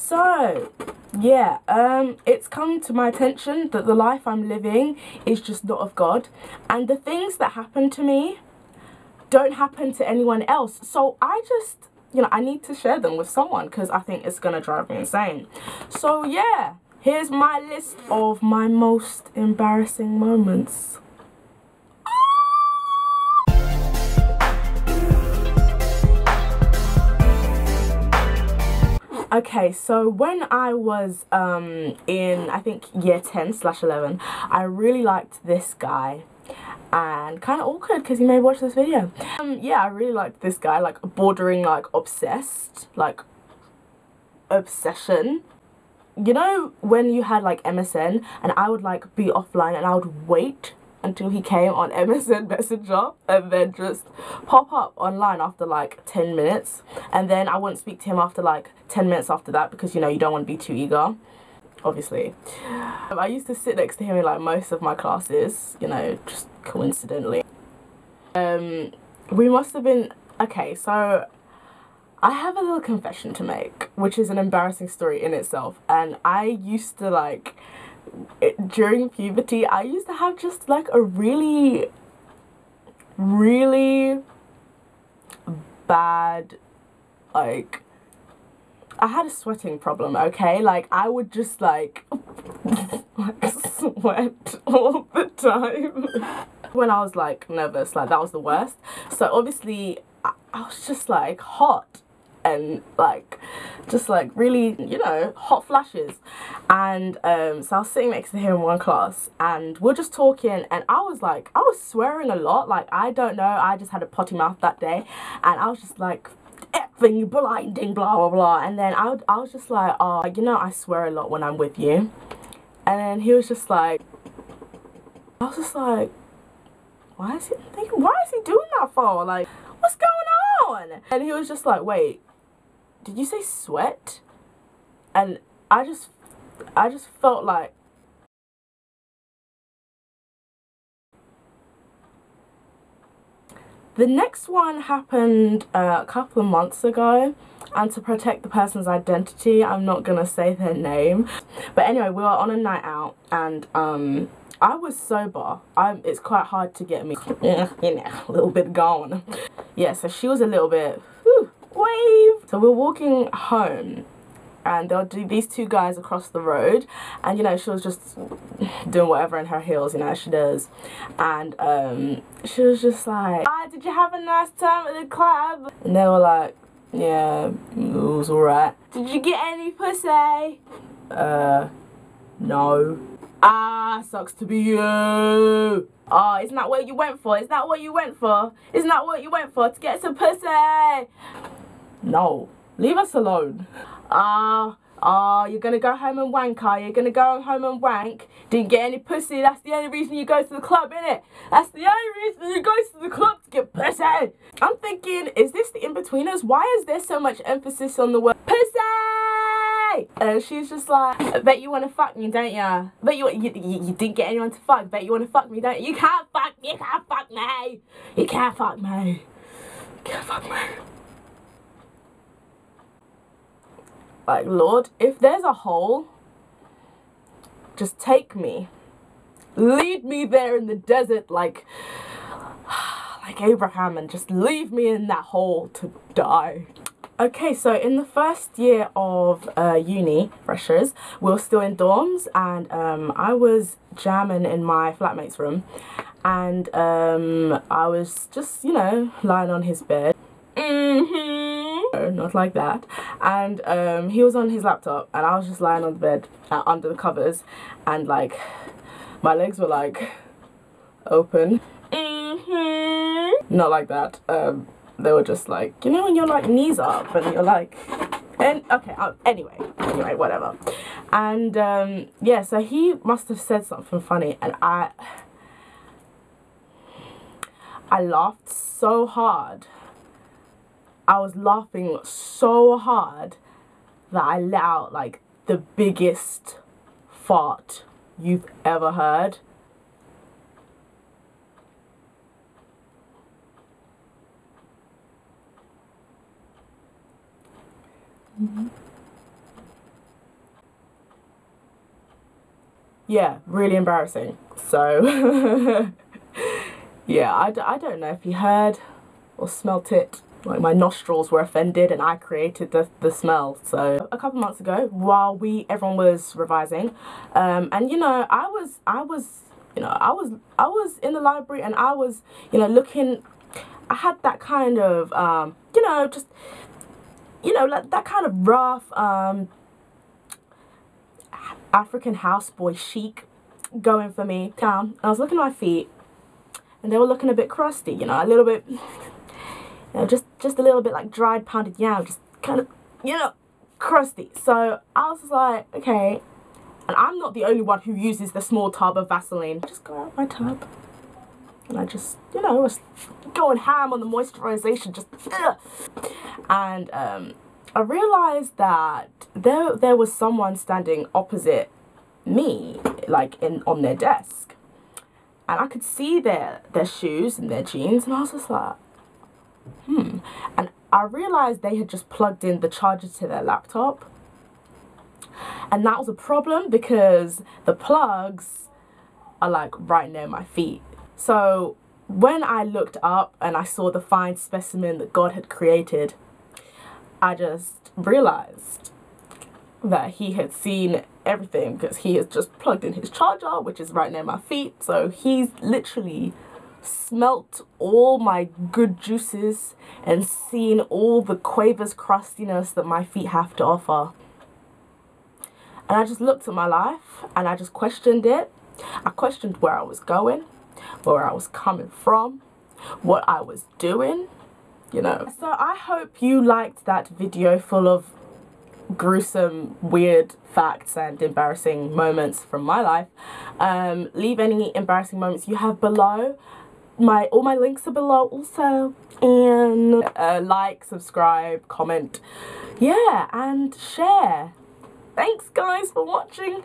So yeah, it's come to my attention that the life I'm living is just not of God, and the things that happen to me don't happen to anyone else. So I just, you know, I need to share them with someone because I think it's gonna drive me insane. So yeah, here's my list of my most embarrassing moments. Okay, so when I was in, I think, year 10/11, I really liked this guy. And kind of awkward because he may watch this video. Yeah, I really liked this guy, like bordering like obsessed, like obsession. You know when you had like MSN and I would like be offline and I would wait until he came on MSN Messenger and then just pop up online after like 10 minutes, and then I wouldn't speak to him after like 10 minutes after that because, you know, you don't want to be too eager, obviously. I used to sit next to him in like most of my classes, you know, just coincidentally. We must have been, okay, so I have a little confession to make, which is an embarrassing story in itself. And I used to like, during puberty, I used to have just like a really bad, like, I had a sweating problem, okay? Like, I would just like sweat all the time. When I was like nervous, like that was the worst. So obviously I was just like hot and like just like really, you know, hot flashes. And so I was sitting next to him in one class and we're just talking, and I was swearing a lot. Like, I don't know, I just had a potty mouth that day, and I was just like, effing blinding, blah blah blah. And then I was just like, oh, you know, I swear a lot when I'm with you. And then he was just like, I was just like, why is he doing that for? Like, what's going on? And he was just like, wait, did you say sweat? And I just felt like, the next one happened a couple of months ago, and to protect the person's identity, I'm not gonna say their name. But anyway, we were on a night out, and I was sober. It's quite hard to get me, you know, a little bit gone. Yeah, so she was a little bit, whew, wave. So we're walking home, and there'll be these two guys across the road, and you know, she was just doing whatever in her heels, you know, she does. And she was just like, ah, did you have a nice time at the club? And they were like, yeah, it was alright. Did you get any pussy? No. Ah, sucks to be you. Oh, isn't that what you went for? Isn't that what you went for? Isn't that what you went for? To get some pussy? No. Leave us alone. You're gonna go home and wank, are you? You're gonna go home and wank? Didn't get any pussy, that's the only reason you go to the club, innit? That's the only reason you go to the club, to get pussy! I'm thinking, is this the in-betweeners? Why is there so much emphasis on the word pussy? And she's just like, I bet you wanna fuck me, don't ya? Bet you didn't get anyone to fuck, bet you wanna fuck me, don't you? You can't fuck me, you can't fuck me! You can't fuck me. You can't fuck me. Like, Lord, if there's a hole, just take me. Lead me there in the desert like Abraham, and just leave me in that hole to die. Okay, so in the first year of uni, freshers, we were still in dorms, and I was jamming in my flatmate's room, and I was just, you know, lying on his bed. No, not like that. And he was on his laptop, and I was just lying on the bed under the covers, and like my legs were like open. Not like that. They were just like, you know, when you're like knees up and you're like, and okay, anyway, whatever. And yeah, so he must have said something funny, and I laughed so hard. I was laughing so hard that I let out like the biggest fart you've ever heard. yeah, really embarrassing. So yeah, I don't know if you heard or smelt it. Like, my nostrils were offended and I created the smell. So a couple months ago, while everyone was revising, and you know, I was in the library, and I was, you know, looking. I had that kind of you know, just, you know, like that kind of rough African houseboy chic going for me. And I was looking at my feet, and they were looking a bit crusty, you know, a little bit, you know, just a little bit like dried pounded yam, just kind of, you know, crusty. So I was like, okay, and I'm not the only one who uses the small tub of Vaseline. I just go out my tub, and I just, you know, was going ham on the moisturization, just and I realized that there was someone standing opposite me, like on their desk, and I could see their shoes and their jeans, and I was just like, and I realized they had just plugged in the charger to their laptop, and that was a problem because the plugs are like right near my feet. So when I looked up and I saw the fine specimen that God had created, I just realized that he had seen everything, because he has just plugged in his charger, which is right near my feet. So he's literally smelt all my good juices and seen all the quavers crustiness that my feet have to offer. And I just looked at my life and I just questioned it. I questioned where I was going, where I was coming from, what I was doing, you know. So I hope you liked that video full of gruesome, weird facts and embarrassing moments from my life. Leave any embarrassing moments you have below. All my links are below also. And like, subscribe, comment, yeah, and share. Thanks guys for watching.